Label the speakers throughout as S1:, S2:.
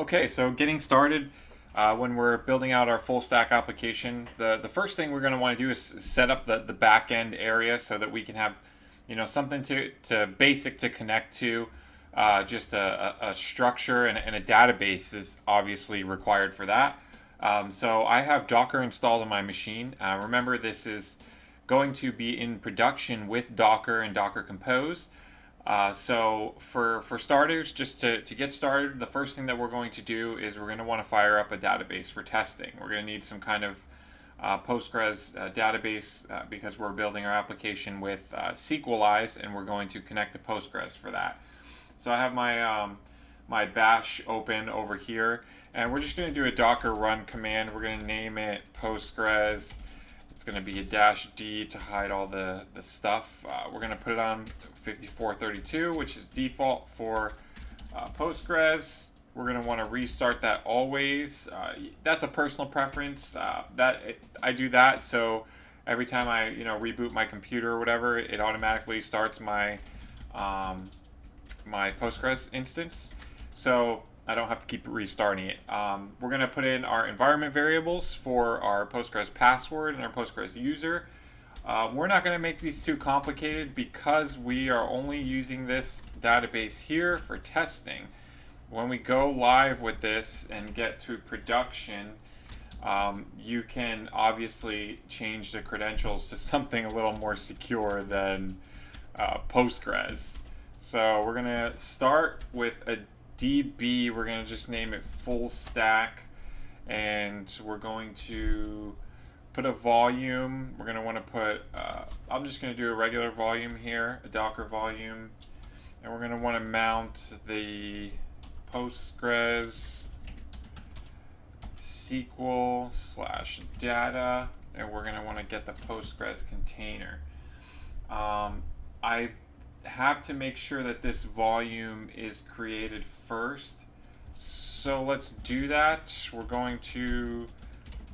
S1: Okay, so getting started when we're building out our full stack application, the first thing we're going to want to do is set up the back end area so that we can have, something to basic to connect to. Just a structure and a database is obviously required for that. So I have Docker installed on my machine. Remember, this is going to be in production with Docker and Docker Compose. So for starters, just to get started, the first thing that we're going to do is we're going to want to fire up a database for testing. We're going to need some kind of Postgres database because we're building our application with Sequelize, and we're going to connect to Postgres for that. So I have my bash open over here, and we're just going to do a Docker run command. We're going to name it Postgres. It's going to be a -d to hide all the stuff. We're going to put it on 5432, which is default for Postgres. We're going to want to restart that always. That's a personal preference. I do that, so every time I reboot my computer or whatever, it automatically starts my my Postgres instance. So I don't have to keep restarting it. We're going to put in our environment variables for our Postgres password and our Postgres user. We're not going to make these too complicated because we are only using this database here for testing. When we go live with this and get to production, you can obviously change the credentials to something a little more secure than Postgres. So we're going to start with a DB. We're going to just name it FullStack, and we're going to put a volume. We're going to want to put, I'm just going to do a regular volume here, a Docker volume, and we're going to want to mount the Postgres SQL/data, and we're going to want to get the Postgres container. I have to make sure that this volume is created first. So let's do that. We're going to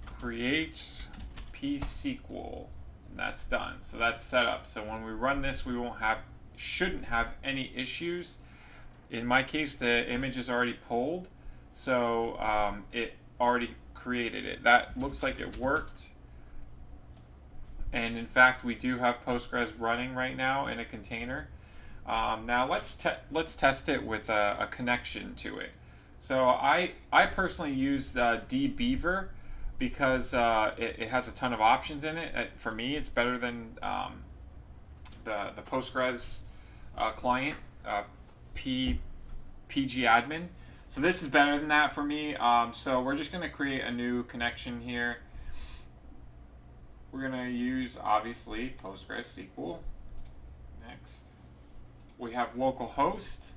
S1: create pSQL. And that's done. So that's set up. So when we run this, we shouldn't have any issues. In my case, the image is already pulled, so it already created it. That looks like it worked. And in fact, we do have Postgres running right now in a container. Now let's test it with a connection to it. So I personally use dbeaver because it has a ton of options in it. For me, it's better than the Postgres client, pgadmin. So this is better than that for me. So we're just going to create a new connection here. We're going to use, obviously, Postgres SQL. Next. We have localhost,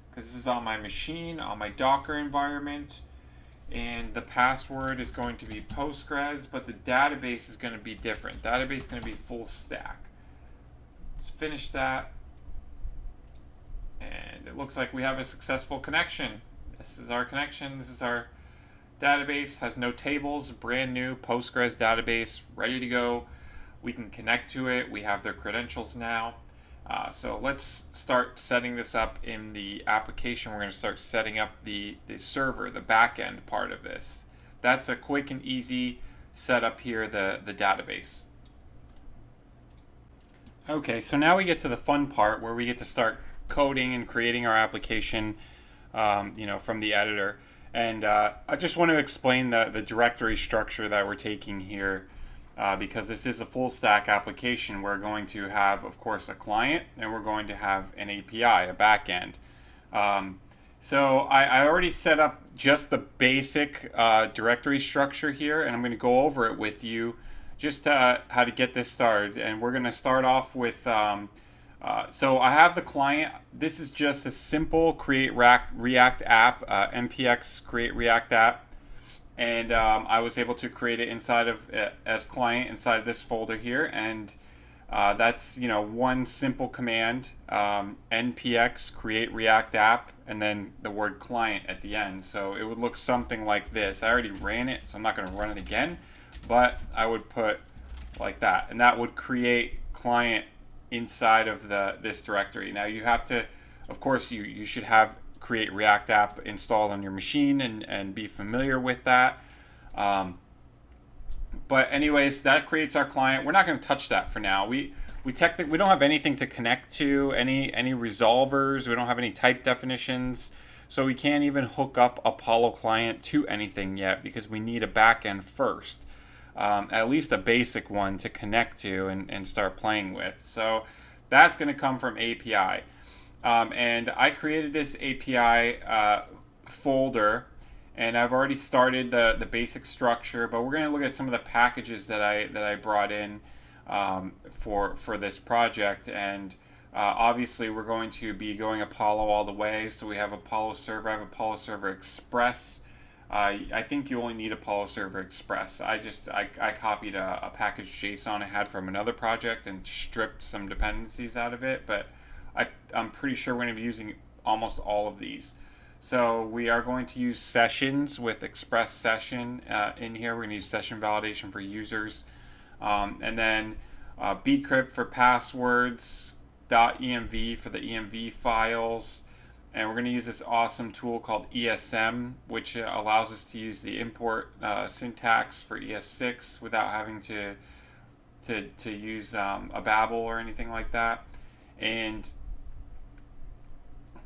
S1: because this is on my machine, on my Docker environment. And the password is going to be Postgres, but the database is going to be different. Database is going to be FullStack. Let's finish that. And it looks like we have a successful connection. This is our connection. This is our database. Has no tables. Brand new Postgres database, ready to go. We can connect to it. We have their credentials now. So let's start setting this up in the application. We're going to start setting up the server, the backend part of this. That's a quick and easy setup here, the database. Okay, so now we get to the fun part where we get to start coding and creating our application, from the editor. And I just want to explain the directory structure that we're taking here. Because this is a full stack application, we're going to have, of course, a client, and we're going to have an API, a backend. So I already set up just the basic directory structure here, and I'm going to go over it with you, just how to get this started. And we're going to start off with, so I have the client. This is just a simple create React app, npx create React app. And I was able to create it inside of as client inside this folder here, and that's one simple command, npx create React app, and then the word client at the end. So it would look something like this. I already ran it, so I'm not going to run it again, but I would put like that, and that would create client inside of this directory. Now you have to, of course, you should have create React app installed on your machine and be familiar with that. But anyways, that creates our client. We're not going to touch that for now. We don't have anything to connect to, any resolvers. We don't have any type definitions. So we can't even hook up Apollo client to anything yet because we need a backend first. At least a basic one to connect to and start playing with. So that's going to come from API. And I created this API folder, and I've already started the basic structure, but we're going to look at some of the packages that I brought in for this project. And obviously we're going to be going Apollo all the way. So we have Apollo Server. I have Apollo Server Express. I think you only need Apollo Server Express. I copied a package JSON I had from another project and stripped some dependencies out of it, but I'm pretty sure we're going to be using almost all of these. So we are going to use sessions with Express Session in here. We're going to use session validation for users, and then bcrypt for passwords, .env for the env files. And we're going to use this awesome tool called ESM, which allows us to use the import syntax for ES6 without having to use a Babel or anything like that. And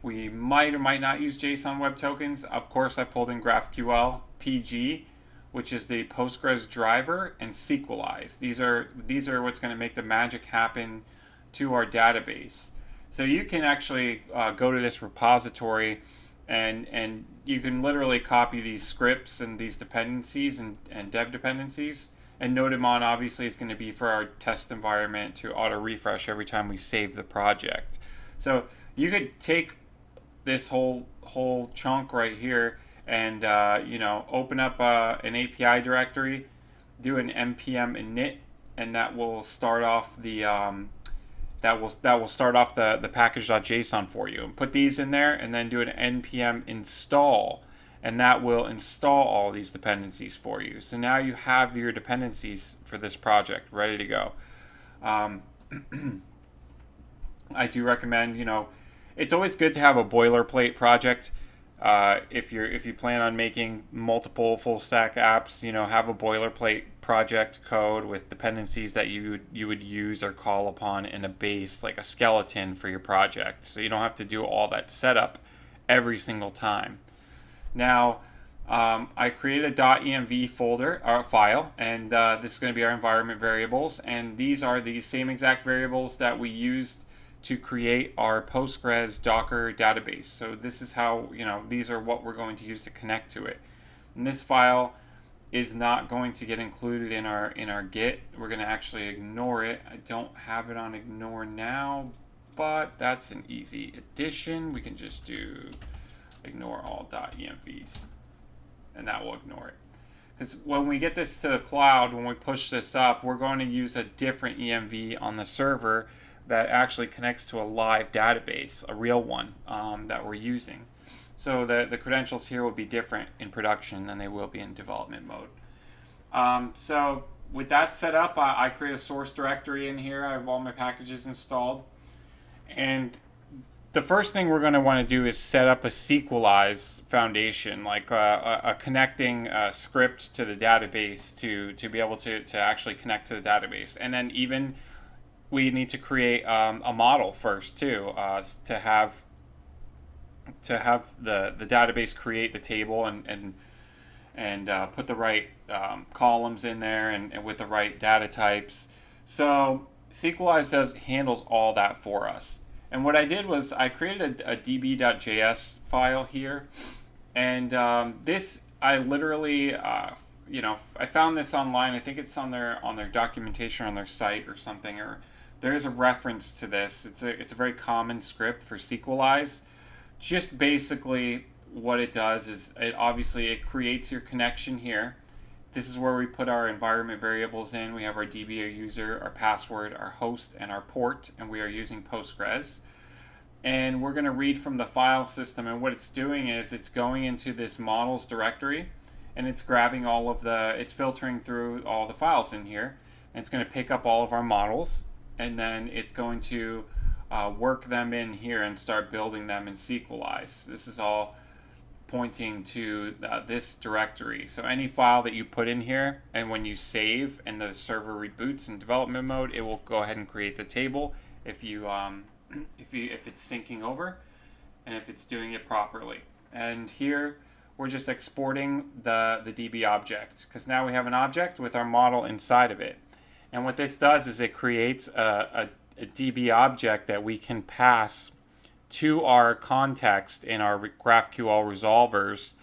S1: we might or might not use JSON Web Tokens. Of course, I pulled in GraphQL, PG, which is the Postgres driver, and Sequelize. These are what's going to make the magic happen to our database. So you can actually go to this repository and you can literally copy these scripts and these dependencies and dev dependencies, and Nodemon obviously is going to be for our test environment to auto refresh every time we save the project. So you could take this whole chunk right here and open up an API directory, do an npm init, and that will start off the that will start off the package.json for you, and put these in there, and then do an npm install, and that will install all these dependencies for you. So now you have your dependencies for this project ready to go. I do recommend, it's always good to have a boilerplate project. If you plan on making multiple full stack apps, have a boilerplate project code with dependencies that you would use or call upon in a base, like a skeleton for your project, so you don't have to do all that setup every single time. Now, I created a .env folder or file, and this is going to be our environment variables, and these are the same exact variables that we used to create our Postgres Docker database. So this is how, these are what we're going to use to connect to it. And this file is not going to get included in our Git. We're going to actually ignore it. I don't have it on ignore now, but that's an easy addition. We can just do ignore all .envs, and that will ignore it. Because when we get this to the cloud, when we push this up, we're going to use a different env on the server that actually connects to a live database, a real one that we're using. So the credentials here will be different in production than they will be in development mode. So with that set up, I create a source directory in here. I have all my packages installed. And the first thing we're going to want to do is set up a Sequelize foundation, like a connecting script to the database to be able to actually connect to the database. And then even we need to create a model first too, to have the database create the table and put the right columns in there and with the right data types. So Sequelize handles all that for us. And what I did was I created a db.js file here, and this I literally I found this online. I think it's on their documentation on their site or something, or there's a reference to this. It's a very common script for Sequelize. Just basically what it does is it creates your connection here. This is where we put our environment variables in. We have our DB, our user, our password, our host, and our port, and we are using Postgres. And we're going to read from the file system, and what it's doing is it's going into this models directory, and it's grabbing it's filtering through all the files in here, and it's going to pick up all of our models, and then it's going to work them in here and start building them in Sequelize. This is all pointing to this directory. So any file that you put in here, and when you save and the server reboots in development mode, it will go ahead and create the table if it's syncing over and if it's doing it properly. And here we're just exporting the DB object, because now we have an object with our model inside of it. And what this does is it creates a DB object that we can pass to our context in our GraphQL resolvers,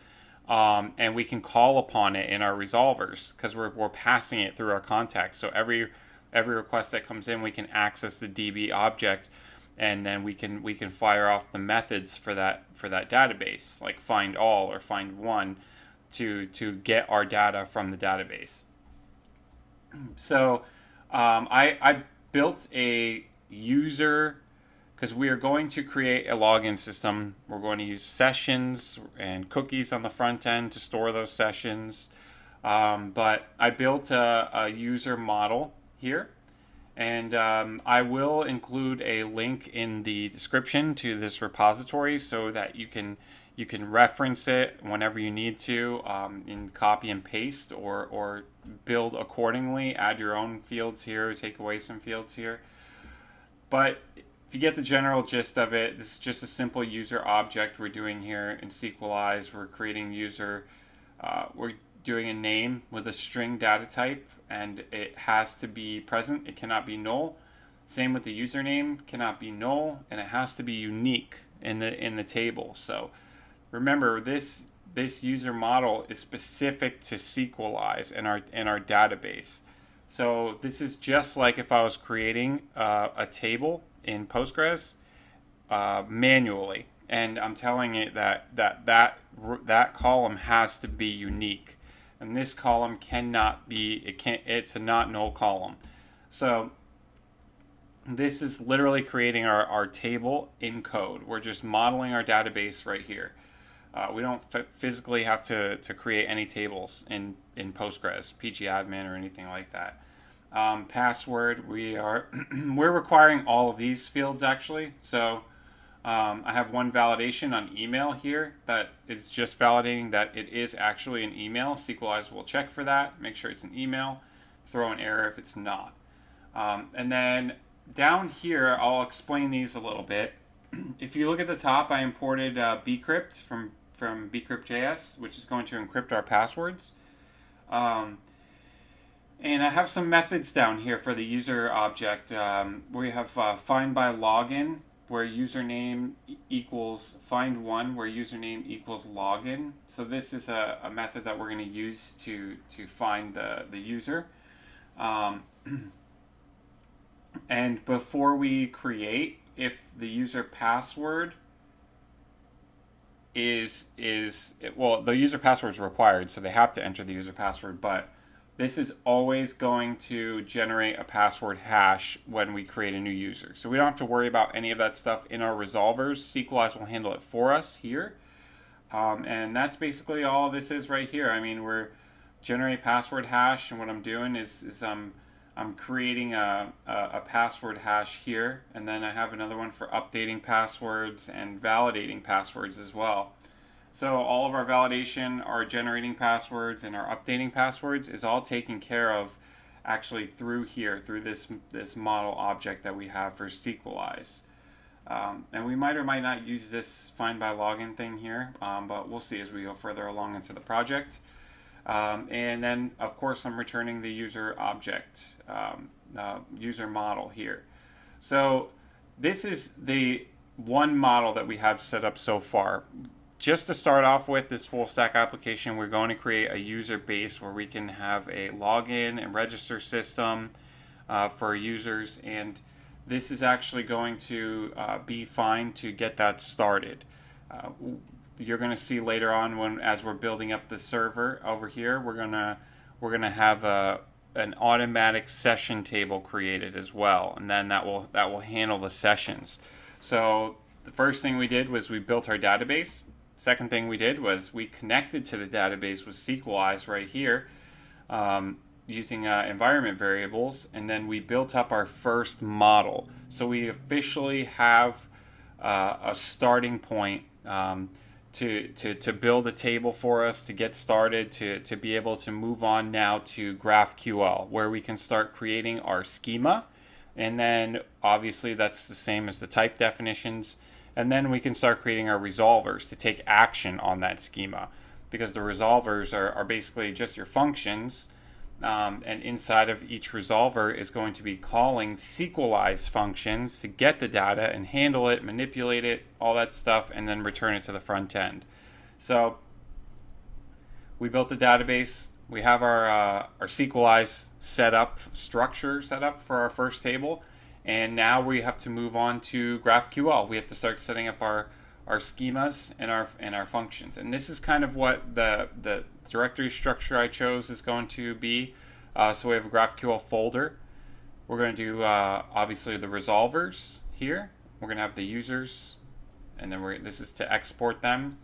S1: and we can call upon it in our resolvers because we're passing it through our context. So every request that comes in, we can access the DB object, and then we can fire off the methods for that database, like find all or find one, to get our data from the database. So I built a user, because we are going to create a login system. We're going to use sessions and cookies on the front end to store those sessions. But I built a user model here, and I will include a link in the description to this repository so that you can reference it whenever you need to, in copy and paste, or build accordingly, add your own fields here, take away some fields here. But if you get the general gist of it, this is just a simple user object we're doing here in Sequelize. We're creating user, we're doing a name with a string data type, and it has to be present. It cannot be null. Same with the username, cannot be null, and it has to be unique in the table. So remember, this user model is specific to Sequelize and our database. So this is just like if I was creating a table in Postgres manually, and I'm telling it that column has to be unique, and this column cannot be. It's a not null column. So this is literally creating our table in code. We're just modeling our database right here. We don't physically have to create any tables in Postgres, pgadmin, or anything like that. Password, we're requiring all of these fields actually. So I have one validation on email here that is just validating that it is actually an email. Sequelize will check for that, make sure it's an email, throw an error if it's not. And then down here, I'll explain these a little bit. If you look at the top, I imported bcrypt from bcrypt.js, which is going to encrypt our passwords. And I have some methods down here for the user object. We have find by login, where username equals find one, where username equals login. So this is a method that we're going to use to find the user. And before we create, if the user password well, the user password is required, so they have to enter the user password, but this is always going to generate a password hash when we create a new user. So we don't have to worry about any of that stuff in our resolvers. Sequelize will handle it for us here. And that's basically all this is right here. I mean, we're generate password hash, and what I'm doing is I'm creating a password hash here, and then I have another one for updating passwords and validating passwords as well. So all of our validation, our generating passwords, and our updating passwords is all taken care of actually through here, through this model object that we have for Sequelize. And we might or might not use this find by login thing here, but we'll see as we go further along into the project. And then, of course, I'm returning the user object, user model here. So this is the one model that we have set up so far. Just to start off with this full stack application, we're going to create a user base where we can have a login and register system for users, and this is actually going to be fine to get that started. You're going to see later on, as we're building up the server over here, we're gonna have an automatic session table created as well, and then that will handle the sessions. So the first thing we did was we built our database. Second thing we did was we connected to the database with Sequelize right here. using environment variables, and then we built up our first model. So we officially have a starting point to build a table for us to get started, to be able to move on now to GraphQL, where we can start creating our schema. And then obviously that's the same as the type definitions. And then we can start creating our resolvers to take action on that schema, because the resolvers are basically just your functions. And inside of each resolver is going to be calling Sequelize functions to get the data and handle it, manipulate it, all that stuff, and then return it to the front end. So we built the database. We have our Sequelize setup structure set up for our first table. And now we have to move on to GraphQL. We have to start setting up our schemas and our functions. And this is kind of what the directory structure I chose is going to be. So we have a GraphQL folder. We're going to do obviously the resolvers here. We're going to have the users, and then this is to export them.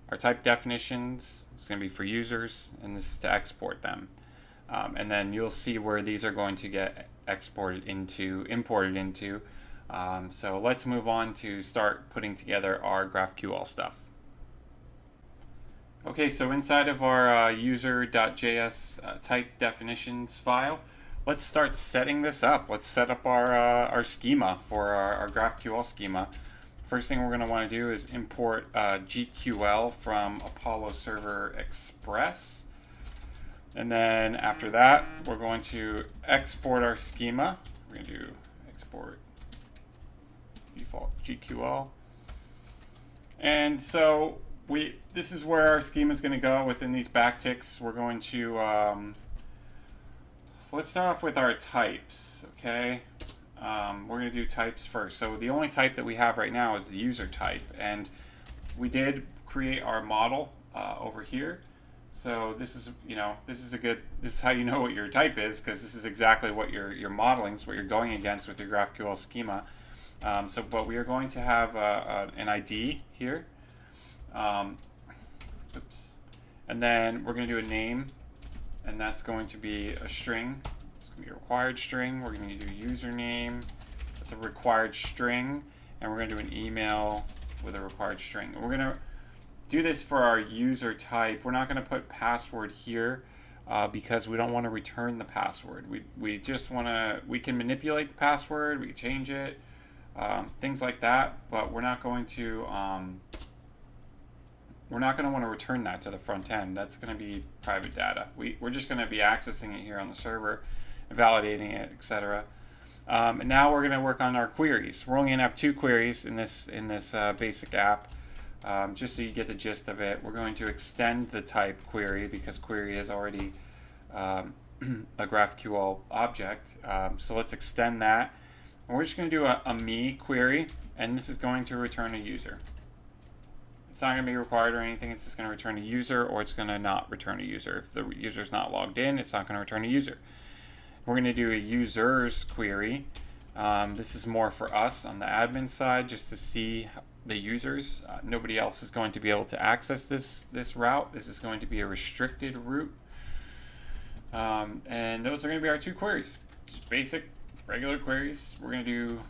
S1: Our type definitions is going to be for users, and this is to export them. And then you'll see where these are going to get imported into. So let's move on to start putting together our GraphQL stuff. Okay, so inside of our user.js type definitions file, let's start setting this up. Let's set up our schema for our GraphQL schema. First thing we're going to want to do is import GQL from Apollo Server Express. And then after that, we're going to export our schema. We're going to do export default GQL. And so this is where our schema is going to go within these backticks. We're going to, let's start off with our types, okay? We're going to do types first. So the only type that we have right now is the user type. And we did create our model over here. So this is, this is how you know what your type is, because this is exactly what you're modeling, it's what you're going against with your GraphQL schema. But we are going to have an ID here. Oops. And then we're going to do a name, and that's going to be a string. It's going to be a required string. We're going to do username. That's a required string. And we're going to do an email with a required string. And we're going to do this for our user type. We're not going to put password here because we don't want to return the password. We just want to, we can manipulate the password, we can change it, things like that, but we're not going to want to return that to the front end. That's going to be private data. We're just going to be accessing it here on the server, validating it, etc. And now we're going to work on our queries. We're only going to have 2 queries in this basic app. Just so you get the gist of it, we're going to extend the type query because query is already a GraphQL object. So let's extend that. And we're just going to do a me query, and this is going to return a user. It's not going to be required or anything. It's just going to return a user, or it's going to not return a user. If the user's not logged in, it's not going to return a user. We're going to do a users query. This is more for us on the admin side, just to see the users. Nobody else is going to be able to access this route. This is going to be a restricted route. And those are going to be our 2 queries. Just basic, regular queries. We're going to do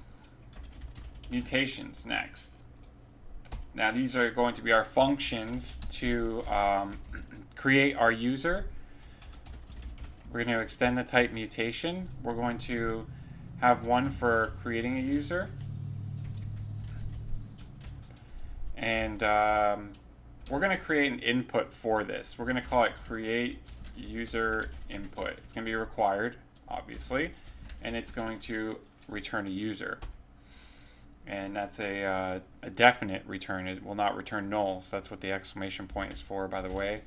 S1: mutations next. Now these are going to be our functions to create our user. We're going to extend the type mutation. We're going to have one for creating a user. And we're going to create an input for this. We're going to call it create user input. It's going to be required, obviously, and it's going to return a user. And that's a definite return. It will not return null. So that's what the exclamation point is for, by the way.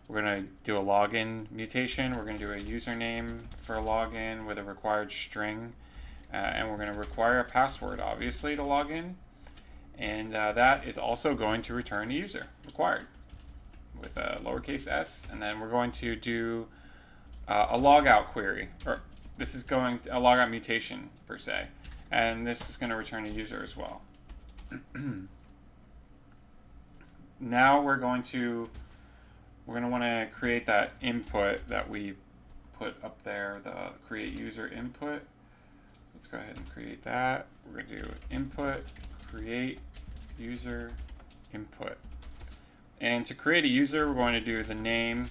S1: We're going to do a login mutation. We're going to do a username for a login with a required string. And we're going to require a password, obviously, to log in. And that is also going to return a user, required, with a lowercase s. And then we're going to do a logout query, or this is going to a logout mutation, per se. And this is going to return a user as well. Now we're going to want to create that input that we put up there the create user input. Let's go ahead and create that. We're going to do input, create user input. And to create a user, we're going to do the name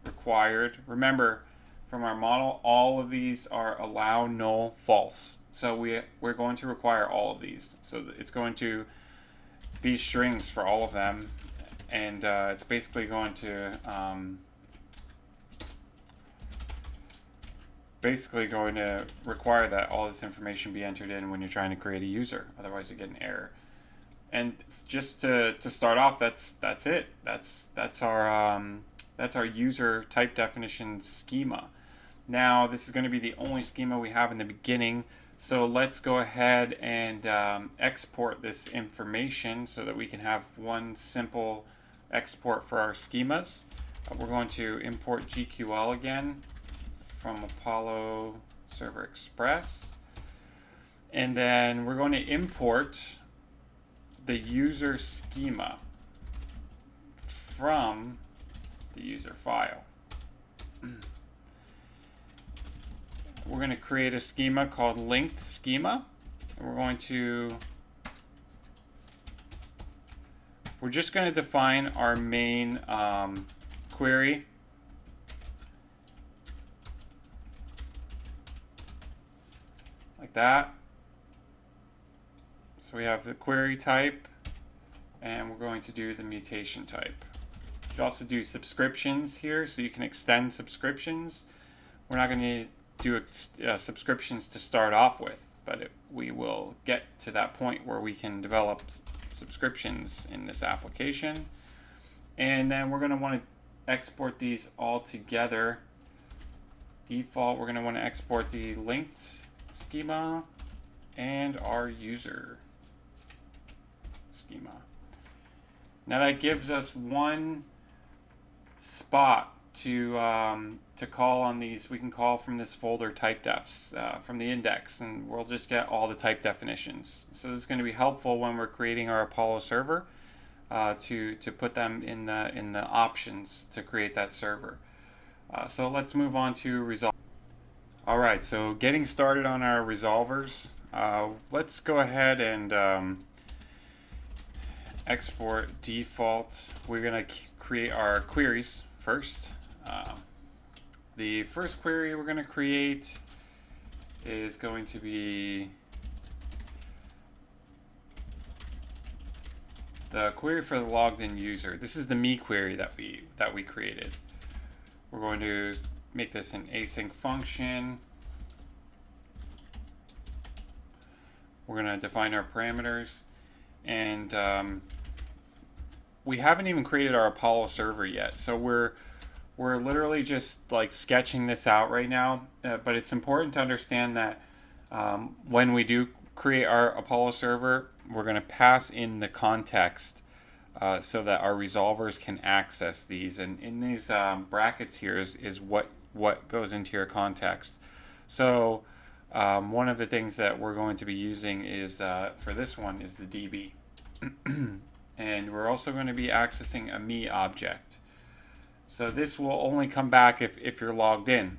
S1: required. Remember, from our model, all of these are allow, null, false. So we're going to require all of these. So it's going to be strings for all of them. And it's basically going to require that all this information be entered in when you're trying to create a user. Otherwise, you get an error. And just to start off, that's it. That's our user type definition schema. Now, this is going to be the only schema we have in the beginning. So let's go ahead and export this information so that we can have one simple export for our schemas. We're going to import GQL again from Apollo Server Express. And then we're going to import the user schema from the user file. We're going to create a schema called linked schema. And we're just going to define our main query. Like that. So we have the query type, and we're going to do the mutation type. You should also do subscriptions here, so you can extend subscriptions. We're not going to do subscriptions to start off with, but we will get to that point where we can develop subscriptions in this application. And then we're going to want to export these all together. Default, we're going to want to export the linked schema and our user schema. Now that gives us one spot to call on these. We can call from this folder type defs from the index, and we'll just get all the type definitions. So this is going to be helpful when we're creating our Apollo server to put them in the options to create that server. So let's move on to resolve. All right, so getting started on our resolvers. Let's go ahead and export default. We're going to create our queries first. The first query we're going to create is going to be the query for the logged in user. This is the me query that we created. We're going to make this an async function. We're going to define our parameters, and we haven't even created our Apollo server yet. So we're literally just like sketching this out right now, but it's important to understand that when we do create our Apollo server, we're going to pass in the context so that our resolvers can access these. And in these brackets here is what goes into your context. So one of the things that we're going to be using is for this one is the DB. And we're also going to be accessing a me object. So this will only come back if you're logged in.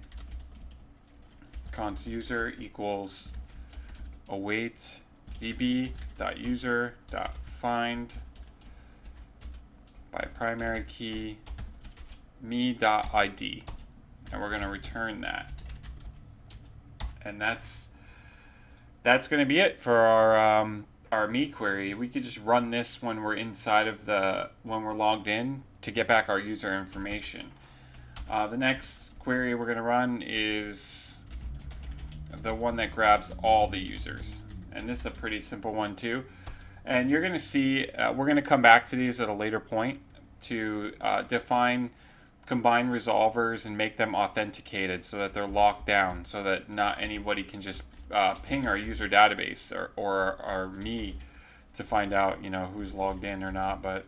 S1: Const user equals await db.user.find by primary key me.id, and we're going to return that. And that's going to be it for our me query. We could just run this when we're inside of when we're logged in to get back our user information. The next query we're going to run is the one that grabs all the users, and this is a pretty simple one too. And you're going to see we're going to come back to these at a later point to define combine resolvers and make them authenticated so that they're locked down, so that not anybody can just ping our user database or our me to find out who's logged in or not. But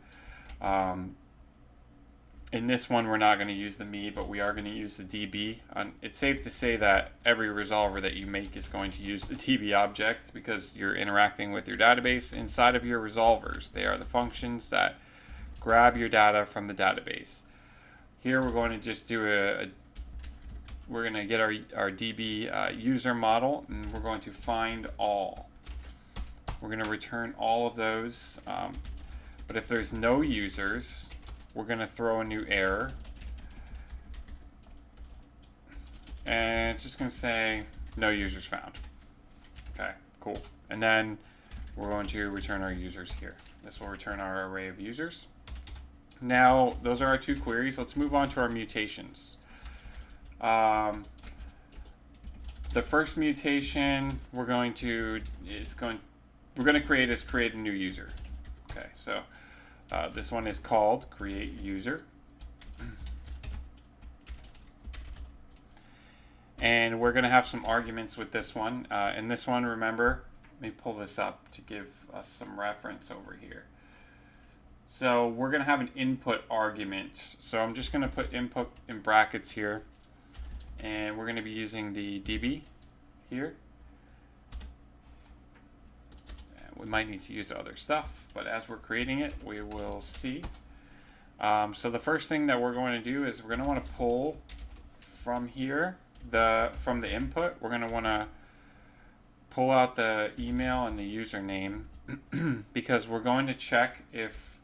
S1: in this one, we're not going to use the me, but we are going to use the DB. It's safe to say that every resolver that you make is going to use the DB object because you're interacting with your database inside of your resolvers. They are the functions that grab your data from the database. Here we're going to just do we're gonna get our DB user model, and we're going to find all. We're gonna return all of those, but if there's no users, we're gonna throw a new error, and it's just gonna say no users found. Okay, cool. And then we're going to return our users here. This will return our array of users. Now, those are our two queries. Let's move on to our mutations. The first mutation we're going to create is create a new user. Okay, so this one is called create user. And we're going to have some arguments with this one. And this one, remember, let me pull this up to give us some reference over here. So we're going to have an input argument. So I'm just going to put input in brackets here. And we're going to be using the DB here. We might need to use other stuff, but as we're creating it, we will see. So the first thing that we're going to do is we're going to want to pull from here, from the input. We're going to want to pull out the email and the username because we're going to check if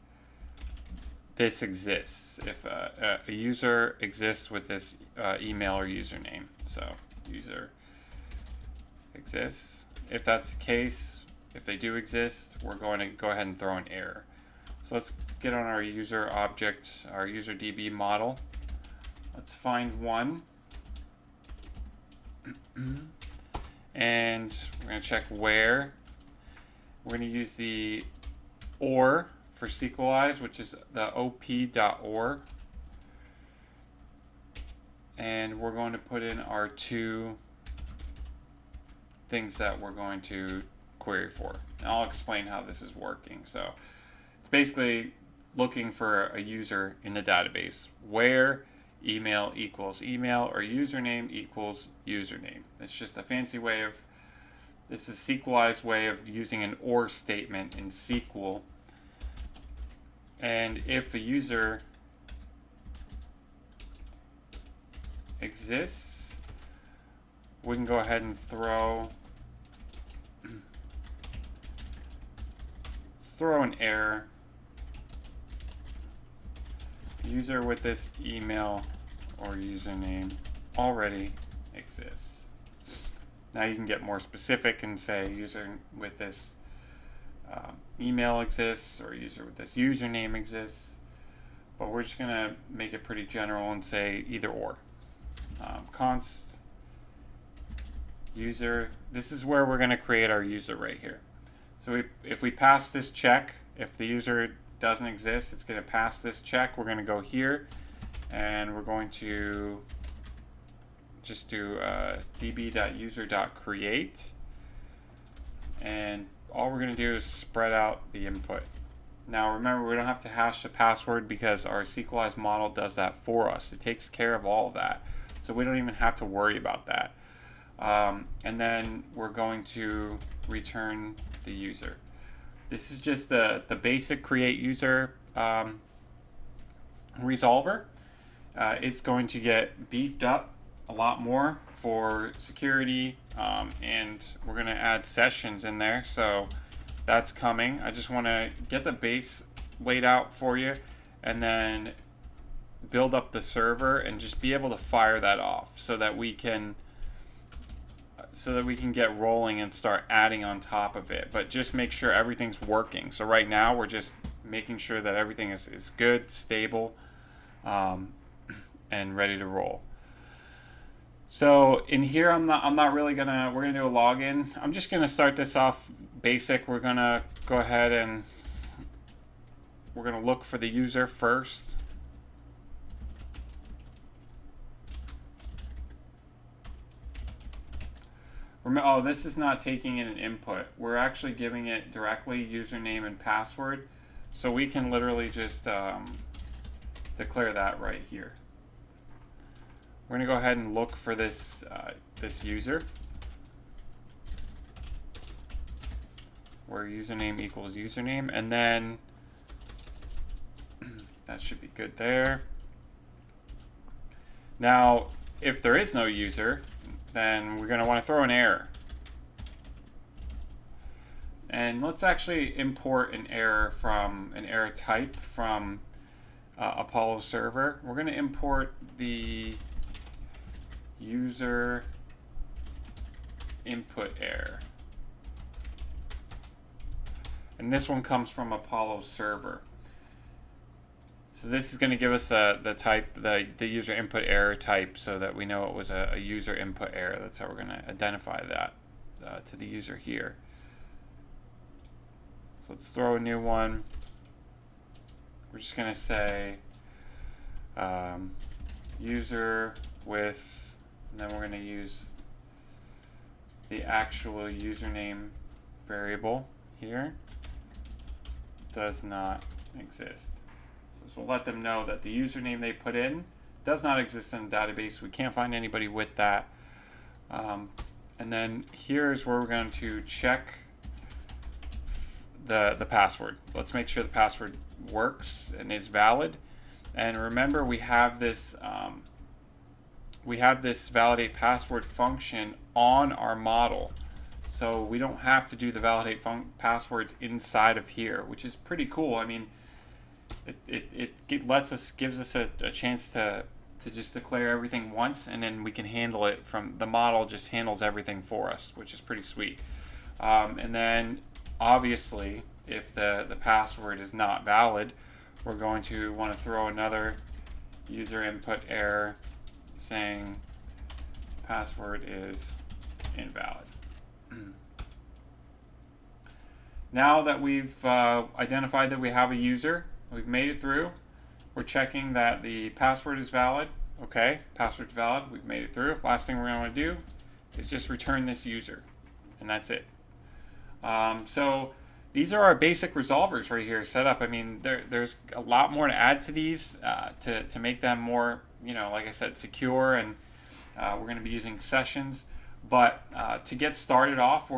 S1: this exists, if a user exists with this email or username. So user exists. If that's the case, if they do exist, we're going to go ahead and throw an error. So let's get on our user object, our user DB model. Let's find one. And we're going to check where. We're going to use the OR for Sequelize, which is the op.or. And we're going to put in our two things that we're going to query for. And I'll explain how this is working. So it's basically looking for a user in the database where email equals email or username equals username. It's just a fancy way of, this is Sequelize way of using an OR statement in SQL. And if a user exists, we can go ahead and throw an error. User with this email or username already exists. Now you can get more specific and say user with this email exists or user with this username exists, but we're just gonna make it pretty general and say either or. Const user, this is where we're gonna create our user right here. So if we pass this check, if the user doesn't exist, it's going to pass this check. We're going to go here and we're going to just do db.user.create, and all we're going to do is spread out the input. Now remember, we don't have to hash the password because our Sequelize model does that for us. It takes care of all of that, so we don't even have to worry about that. And then we're going to return the user. This is just the basic create user resolver. It's going to get beefed up a lot more for security, and we're going to add sessions in there, so that's coming. I just want to get the base laid out for you and then build up the server and just be able to fire that off so that we can get rolling and start adding on top of it, but just make sure everything's working. So right now we're just making sure that everything is good, stable, and ready to roll. So in here, we're gonna do a login. I'm just gonna start this off basic. We're gonna go ahead and we're gonna look for the user first. Oh, this is not taking in an input. We're actually giving it directly username and password. So we can literally just declare that right here. We're gonna go ahead and look for this, this user, where username equals username, and then that should be good there. Now, if there is no user, then we're going to want to throw an error. And let's actually import an error from an error type from Apollo server. We're going to import the user input error. And this one comes from Apollo server. So this is going to give us the type, the user input error type, so that we know it was a user input error. That's how we're going to identify that to the user here. So let's throw a new one. We're just going to say user with, and then we're going to use the actual username variable here. Does not exist. So this will let them know that the username they put in does not exist in the database. We can't find anybody with that. And then here's where we're going to check the password. Let's make sure the password works and is valid. And remember, we have this validate password function on our model. So we don't have to do the validate passwords inside of here, which is pretty cool. I mean, it gives us a chance to just declare everything once, and then we can handle it from the model. Just handles everything for us, which is pretty sweet. And then obviously, if the password is not valid, we're going to want to throw another user input error saying password is invalid. Now that we've identified that we have a user, we've made it through, we're checking that the password is valid. Okay, password's valid, we've made it through. Last thing we're going to want to do is just return this user, and that's it. So these are our basic resolvers right here set up. I mean, there's a lot more to add to these to make them more, like I said, secure, and we're going to be using sessions. But to get started off,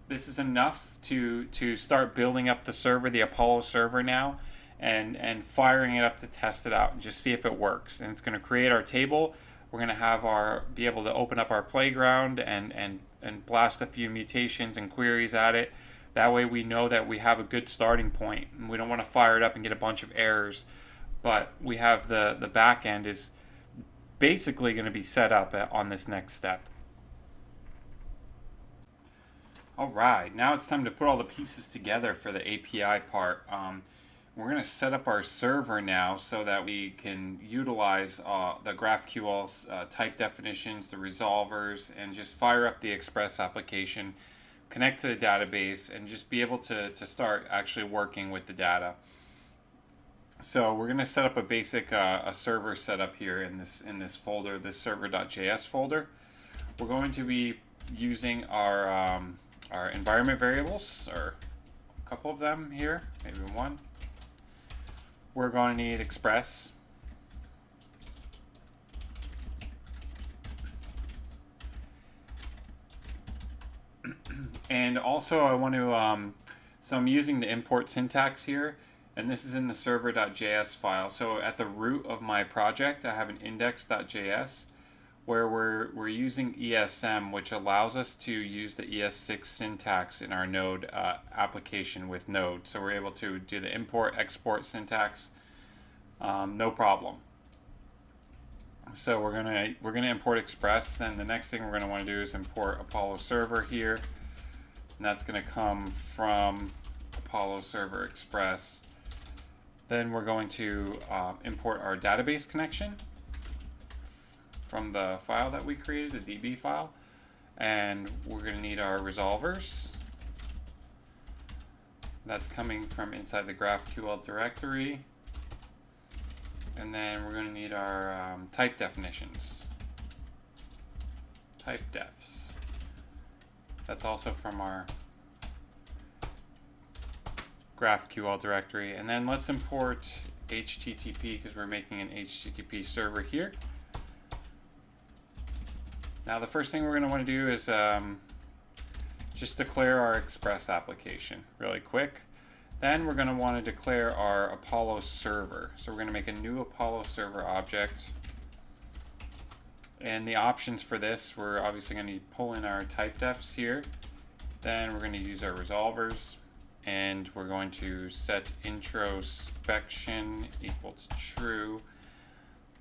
S1: this is enough to start building up the server, the Apollo server now, and firing it up to test it out and just see if it works. And it's going to create our table. We're going to be able to open up our playground and blast a few mutations and queries at it. That way we know that we have a good starting point, and we don't want to fire it up and get a bunch of errors. But we have the back end is basically going to be set up on this next step. All right, now it's time to put all the pieces together for the API part. We're going to set up our server now so that we can utilize the GraphQL type definitions, the resolvers, and just fire up the Express application, connect to the database, and just be able to start actually working with the data. So we're going to set up a basic a server setup here in this folder, this server.js folder. We're going to be using our environment variables, or a couple of them here, maybe one. We're going to need Express. And also I want to, so I'm using the import syntax here, and this is in the server.js file. So at the root of my project, I have an index.js where we're using ESM, which allows us to use the ES6 syntax in our Node application with Node. So we're able to do the import, export syntax, no problem. So we're gonna import Express. Then the next thing we're gonna want to do is import Apollo server here, and that's gonna come from Apollo server Express. Then we're going to import our database connection from the file that we created, the DB file, and we're going to need our resolvers. That's coming from inside the GraphQL directory, and then we're going to need our type definitions, type defs. That's also from our GraphQL directory. And then let's import HTTP because we're making an HTTP server here. Now the first thing we're going to want to do is just declare our Express application really quick. Then we're going to want to declare our Apollo server. So we're going to make a new Apollo server object. And the options for this, we're obviously going to pull in our type defs here. Then we're going to use our resolvers, and we're going to set introspection equal to true.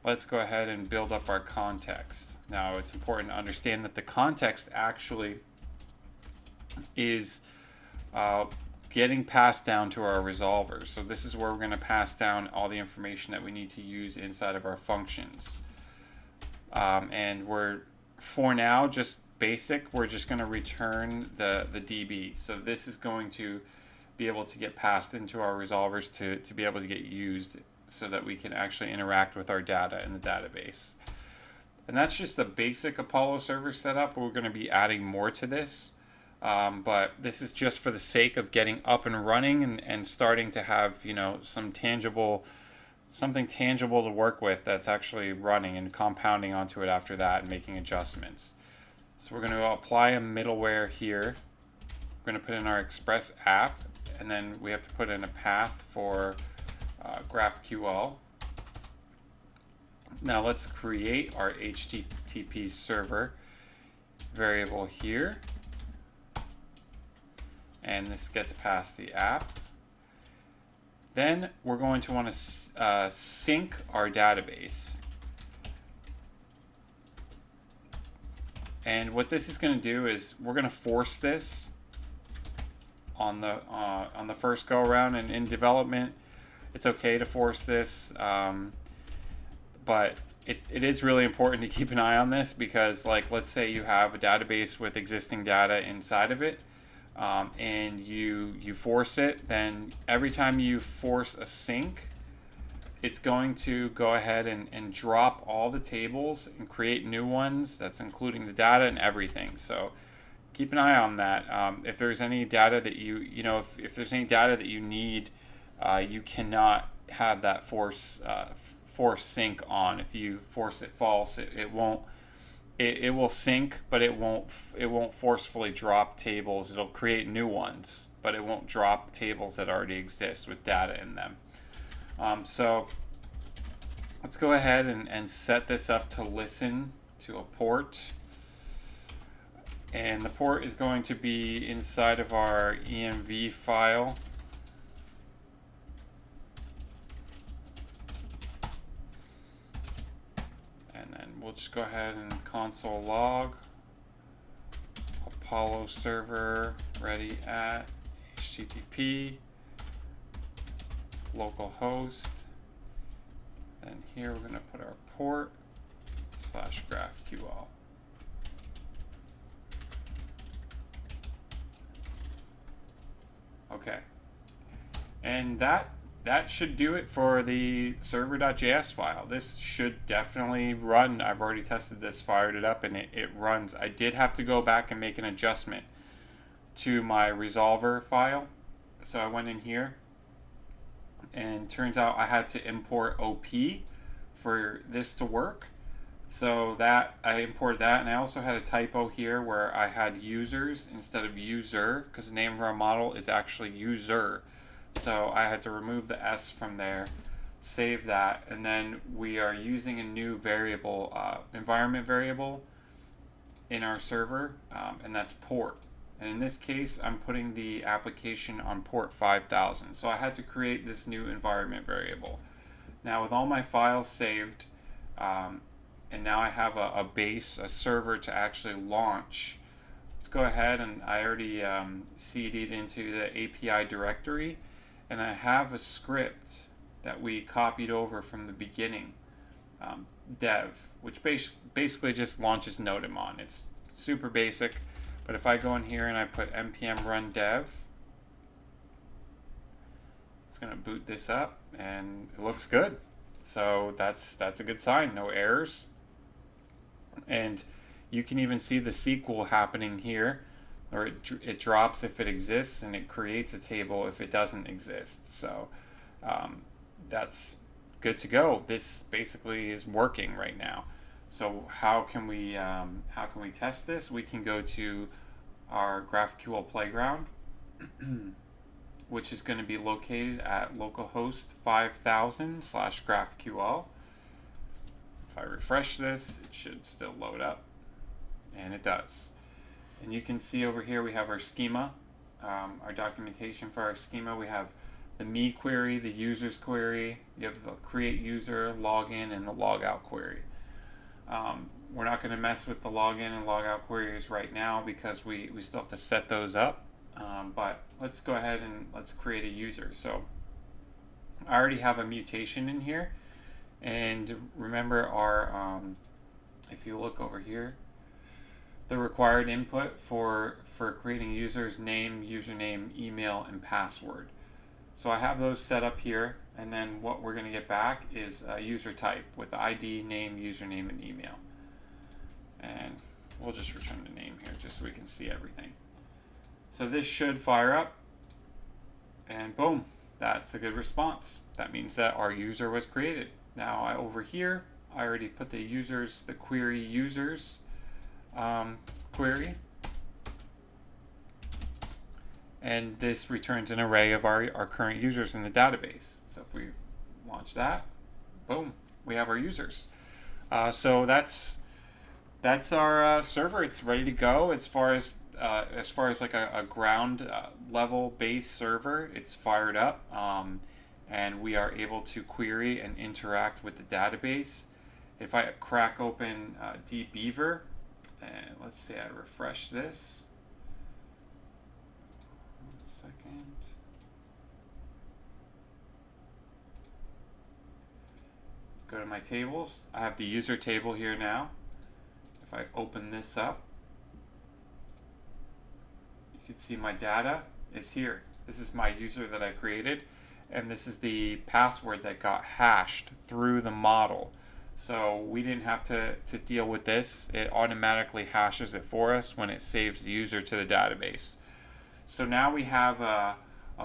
S1: Let's go ahead and build up our context. Now it's important to understand that the context actually is getting passed down to our resolvers. So this is where we're going to pass down all the information that we need to use inside of our functions. And we're, for now, just basic, we're just going to return the DB. So this is going to be able to get passed into our resolvers to be able to get used so that we can actually interact with our data in the database. And that's just the basic Apollo server setup. We're going to be adding more to this. But this is just for the sake of getting up and running and starting to have, you know, something tangible to work with that's actually running and compounding onto it after that and making adjustments. So we're going to apply a middleware here. We're going to put in our Express app, and then we have to put in a path for GraphQL. Now let's create our HTTP server variable here. And this gets past the app. Then we're going to want to sync our database. And what this is going to do is we're going to force this on the first go around. And in development, it's okay to force this, but it is really important to keep an eye on this, because, like, let's say you have a database with existing data inside of it. And you force it, then every time you force a sync, it's going to go ahead and drop all the tables and create new ones. That's including the data and everything. So keep an eye on that. If there's any data that if there's any data that you need, you cannot have that force sync on. If you force it false, it won't. It will sync, but it won't forcefully drop tables. It'll create new ones, but it won't drop tables that already exist with data in them. So let's go ahead and set this up to listen to a port. And the port is going to be inside of our env file. We'll just go ahead and console log Apollo server ready at HTTP localhost. And here we're going to put our port /GraphQL. Okay. And that should do it for the server.js file. This should definitely run. I've already tested this, fired it up, and it runs. I did have to go back and make an adjustment to my resolver file. So I went in here, and turns out I had to import OP for this to work. So that I imported that, and I also had a typo here where I had users instead of user, because the name of our model is actually user. So I had to remove the S from there, save that, and then we are using a new variable, environment variable in our server, and that's port. And in this case, I'm putting the application on port 5000. So I had to create this new environment variable. Now with all my files saved, and now I have a server to actually launch. Let's go ahead, and I already CD'd into the API directory. And I have a script that we copied over from the beginning, dev, which basically just launches Nodemon. It's super basic, but if I go in here and I put npm run dev, it's going to boot this up, and it looks good. So that's a good sign. No errors, and you can even see the SQL happening here. Or it drops if it exists, and it creates a table if it doesn't exist. So that's good to go. This basically is working right now. So how can we test this? We can go to our GraphQL playground, which is going to be located at localhost 5000 /GraphQL. If I refresh this, it should still load up, and it does. And you can see over here we have our schema, our documentation for our schema. We have the me query, the users query, you have the create user, login, and the logout query. We're not going to mess with the login and logout queries right now because we still have to set those up. But let's go ahead and let's create a user. So I already have a mutation in here. And remember our, if you look over here, the required input for creating users: name, username, email, and password. So I have those set up here, and then what we're going to get back is a user type with the ID, name, username, and email. And we'll just return the name here just so we can see everything. So this should fire up, and boom, that's a good response. That means that our user was created. Now over here, I already put the users, the query users query, and this returns an array of our current users in the database. So if we launch that, boom, we have our users. So that's our server. It's ready to go. As far as like a ground level base server, it's fired up, and we are able to query and interact with the database. If I crack open dbeaver, and let's say I refresh this. 1 second. Go to my tables. I have the user table here now. If I open this up, you can see my data is here. This is my user that I created, and this is the password that got hashed through the model. So we didn't have to deal with this. It automatically hashes it for us when it saves the user to the database. So now we have a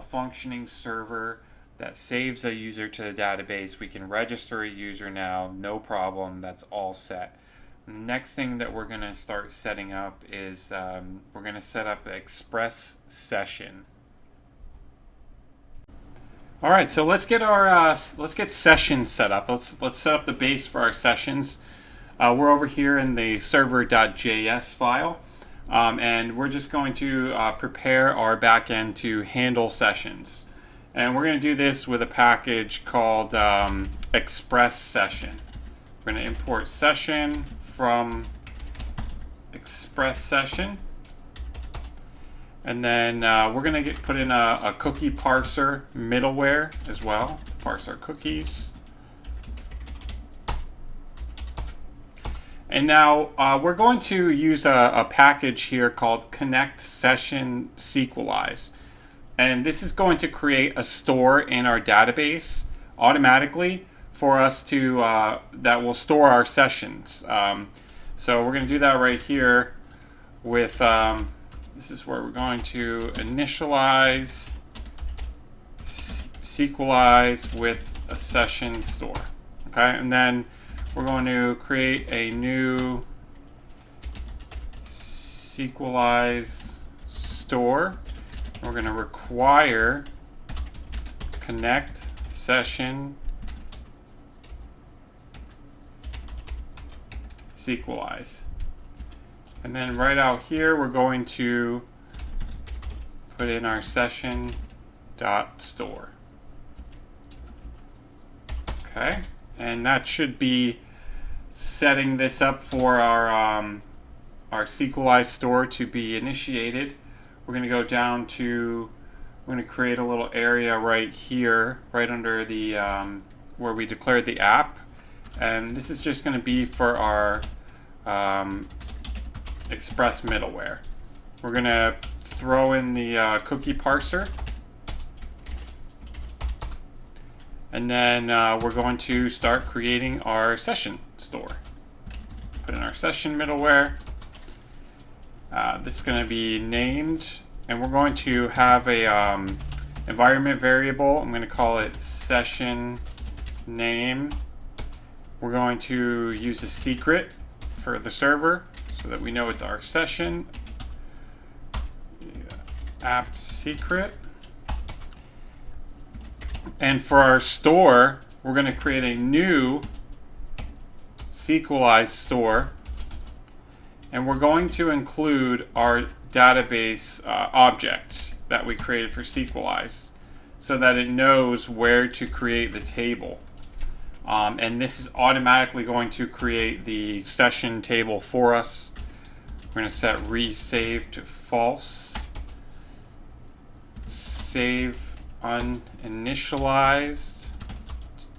S1: functioning server that saves a user to the database. We can register a user now, no problem. That's all set. The next thing that we're going to start setting up is we're going to set up an Express session. All right, so let's get our let's get sessions set up. Let's set up the base for our sessions. We're over here in the server.js file, and we're just going to prepare our backend to handle sessions. And we're going to do this with a package called Express Session. We're going to import session from Express Session. And then we're going to put in a cookie parser middleware as well. Parse our cookies. And now we're going to use a package here called Connect Session Sequelize. And this is going to create a store in our database automatically for us to, that will store our sessions. So we're going to do that right here with, this is where we're going to initialize Sequelize with a session store. Okay, and then we're going to create a new Sequelize store. We're going to require connect session Sequelize. And then right out here, we're going to put in our session.store. Okay, and that should be setting this up for our Sequelize store to be initiated. We're going to go down to, we're going to create a little area right here, right under the where we declared the app, and this is just going to be for our Express middleware. We're going to throw in the cookie parser, and then we're going to start creating our session store. Put in our session middleware. This is going to be named, and we're going to have a environment variable. I'm going to call it session name. We're going to use a secret for the server so that we know it's our session. App secret. And for our store, we're going to create a new Sequelize store, and we're going to include our database object that we created for Sequelize so that it knows where to create the table. And this is automatically going to create the session table for us. We're going to set resave to false, save uninitialized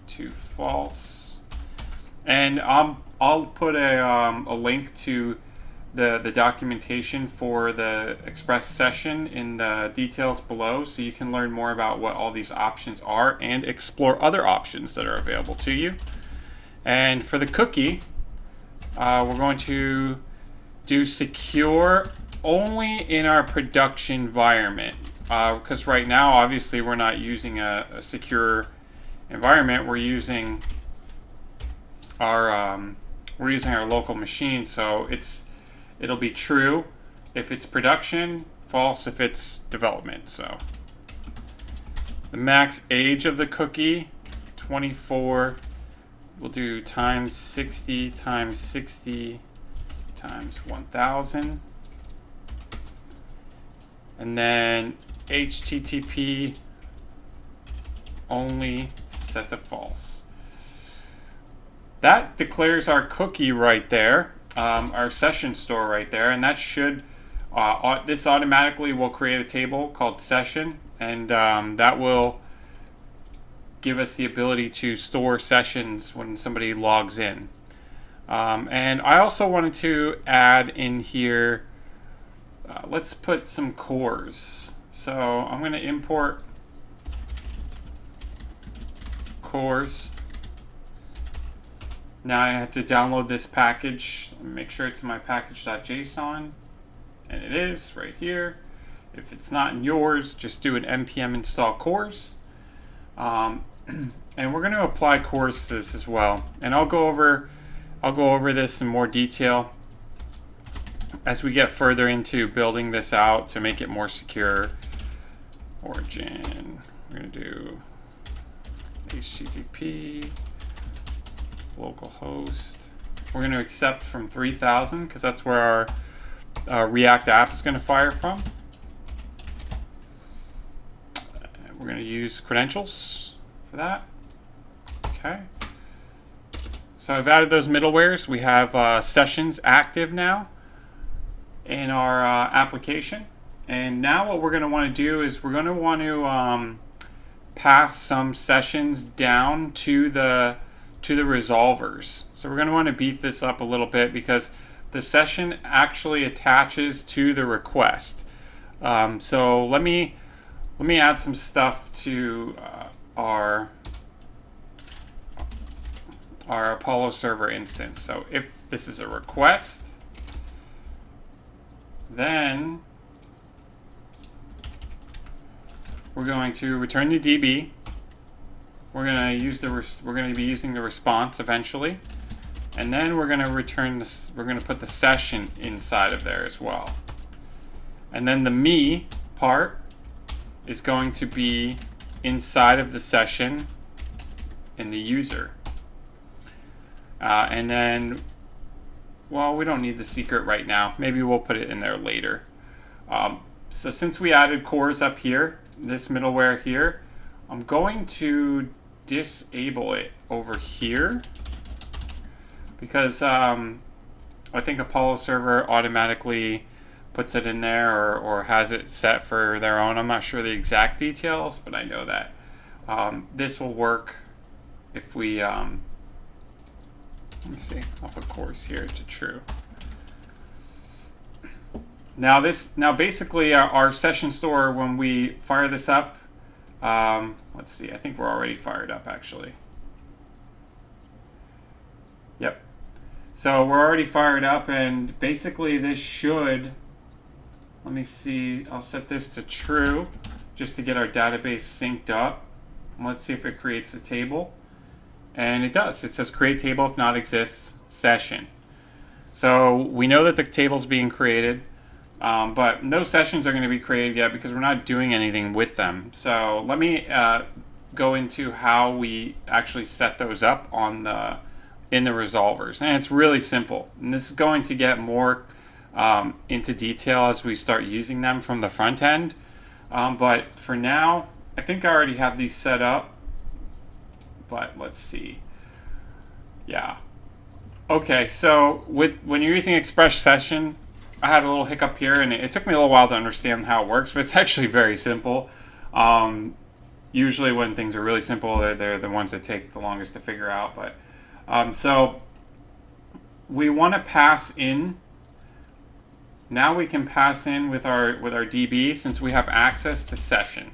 S1: to false, and I'll put a link to the documentation for the Express session in the details below, so you can learn more about what all these options are and explore other options that are available to you. And for the cookie, we're going to do secure only in our production environment, because right now obviously we're not using a secure environment. We're using our local machine, so it'll be true if it's production, false if it's development. So the max age of the cookie, 24. We'll do times 60 times 60 times 1000. And then HTTP only set to false. That declares our cookie right there, our session store right there, and that should, this automatically will create a table called session, and that will give us the ability to store sessions when somebody logs in. And I also wanted to add in here, let's put some cores. So I'm going to import cores. Now I have to download this package, make sure it's in my package.json, and it is right here. If it's not in yours, just do an npm install cores. And we're going to apply cores to this as well. And I'll go over this in more detail as we get further into building this out to make it more secure. Origin, we're going to do HTTP localhost. We're going to accept from 3000 because that's where our React app is going to fire from. We're going to use credentials for that. Okay. So I've added those middlewares. We have sessions active now in our application. And now what we're going to want to do is we're going to want to pass some sessions down to the resolvers. So we're going to want to beef this up a little bit because the session actually attaches to the request. So let me add some stuff to our Apollo server instance. So if this is a request, then we're going to return the DB. We're going to be using the response eventually, and then we're going to return this. We're going to put the session inside of there as well, and then the me part is going to be inside of the session in the user. And then, well, we don't need the secret right now. Maybe we'll put it in there later. So since we added cores up here, this middleware here, I'm going to disable it over here because I think Apollo server automatically puts it in there or has it set for their own. I'm not sure the exact details, but I know that this will work if we let me see, I'll put cores here to true. Now basically our session store, when we fire this up, let's see, I think we're already fired up actually. Yep. So we're already fired up, and basically this should, let me see, I'll set this to true just to get our database synced up. Let's see if it creates a table. And it does. It says create table if not exists session. So we know that the table's being created, but no sessions are going to be created yet because we're not doing anything with them. So let me go into how we actually set those up on the in the resolvers. And it's really simple. And this is going to get more into detail as we start using them from the front end. But for now, I think I already have these set up. But let's see. Yeah. Okay, so when you're using Express Session, I had a little hiccup here, and it took me a little while to understand how it works, but it's actually very simple. Usually when things are really simple, they're the ones that take the longest to figure out. But so we want to pass in. Now we can pass in with our DB since we have access to session.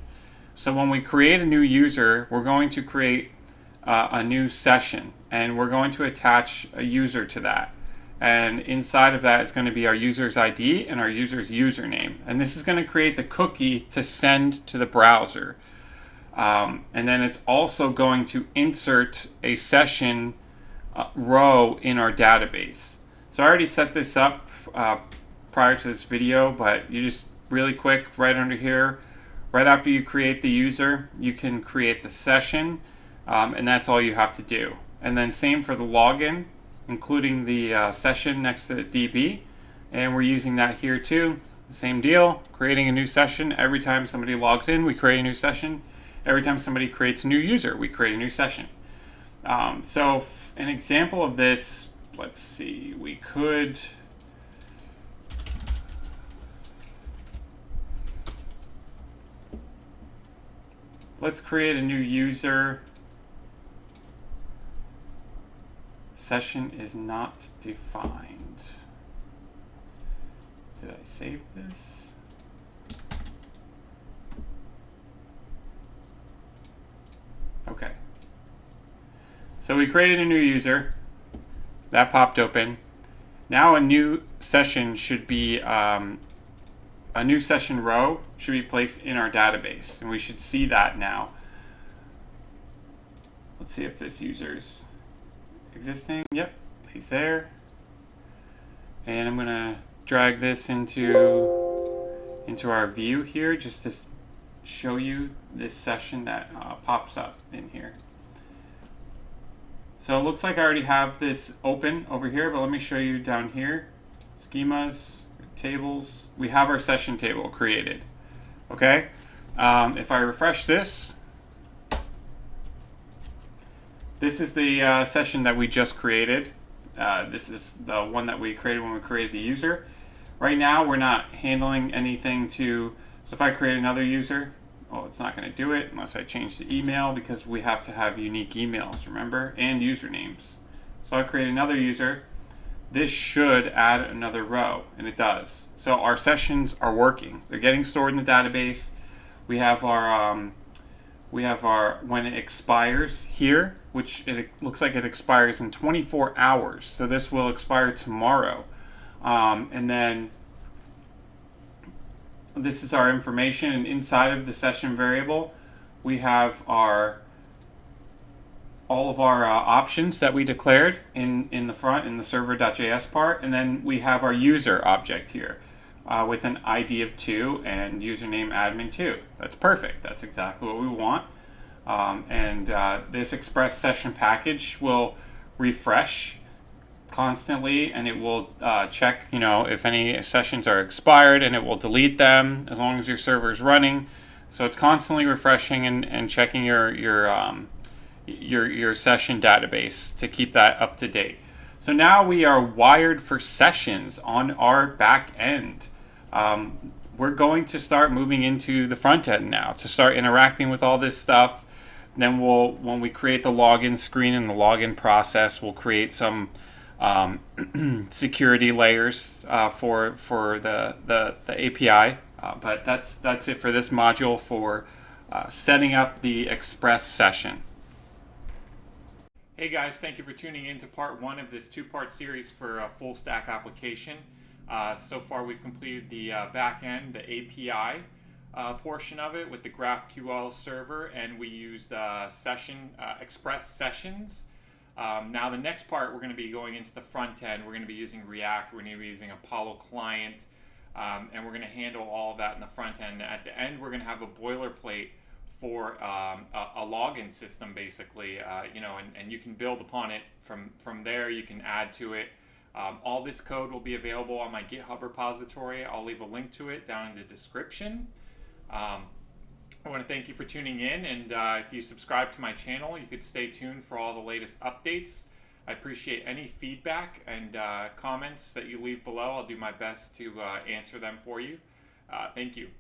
S1: So when we create a new user, we're going to create a new session, and we're going to attach a user to that. And inside of that is going to be our user's ID and our user's username. And this is going to create the cookie to send to the browser. And then it's also going to insert a session row in our database. So I already set this up prior to this video, but you just really quick right under here, right after you create the user, you can create the session, and that's all you have to do. And then same for the login, including the session next to the DB, and we're using that here too. Same deal, creating a new session. Every time somebody logs in, we create a new session. Every time somebody creates a new user, we create a new session. So an example of this, let's see, we could let's create a new user. Session is not defined. Did I save this? Okay. So we created a new user. That popped open. Now a new session should be, a new session row should be placed in our database. And we should see that now. Let's see if this user's existing. Yep, he's there. And I'm gonna drag this into our view here just to show you this session that pops up in here. So it looks like I already have this open over here, but let me show you down here. Schemas, tables. We have our session table created. Okay. If I refresh this, this is the session that we just created. This is the one that we created when we created the user. Right now, we're not handling anything to, so if I create another user, oh, it's not going to do it unless I change the email because we have to have unique emails, remember, and usernames. So I create another user. This should add another row, and it does. So our sessions are working. They're getting stored in the database. We have our when it expires here, which it looks like it expires in 24 hours. So this will expire tomorrow. And then this is our information, and inside of the session variable, we have all of our options that we declared in the front in the server.js part, and then we have our user object here with an ID of 2 and username admin 2. That's perfect. That's exactly what we want. This Express session package will refresh constantly, and it will check, if any sessions are expired, and it will delete them as long as your server is running. So it's constantly refreshing and checking your session database to keep that up to date. So now we are wired for sessions on our back end. We're going to start moving into the front end now to start interacting with all this stuff. Then when we create the login screen and the login process, we'll create some security layers for the API. But that's it for this module for setting up the Express session. Hey guys, thank you for tuning in to part 1 of this 2-part series for a full stack application. So far we've completed the backend, the API portion of it with the GraphQL server, and we used Express sessions. Now the next part, we're going to be going into the front end. We're going to be using React, we're going to be using Apollo client, and we're going to handle all of that in the front end. At the end, we're going to have a boilerplate for a login system, basically. And you can build upon it from there. You can add to it. All this code will be available on my GitHub repository. I'll leave a link to it down in the description. I want to thank you for tuning in, and if you subscribe to my channel, you could stay tuned for all the latest updates. I appreciate any feedback and comments that you leave below. I'll do my best to answer them for you. Thank you.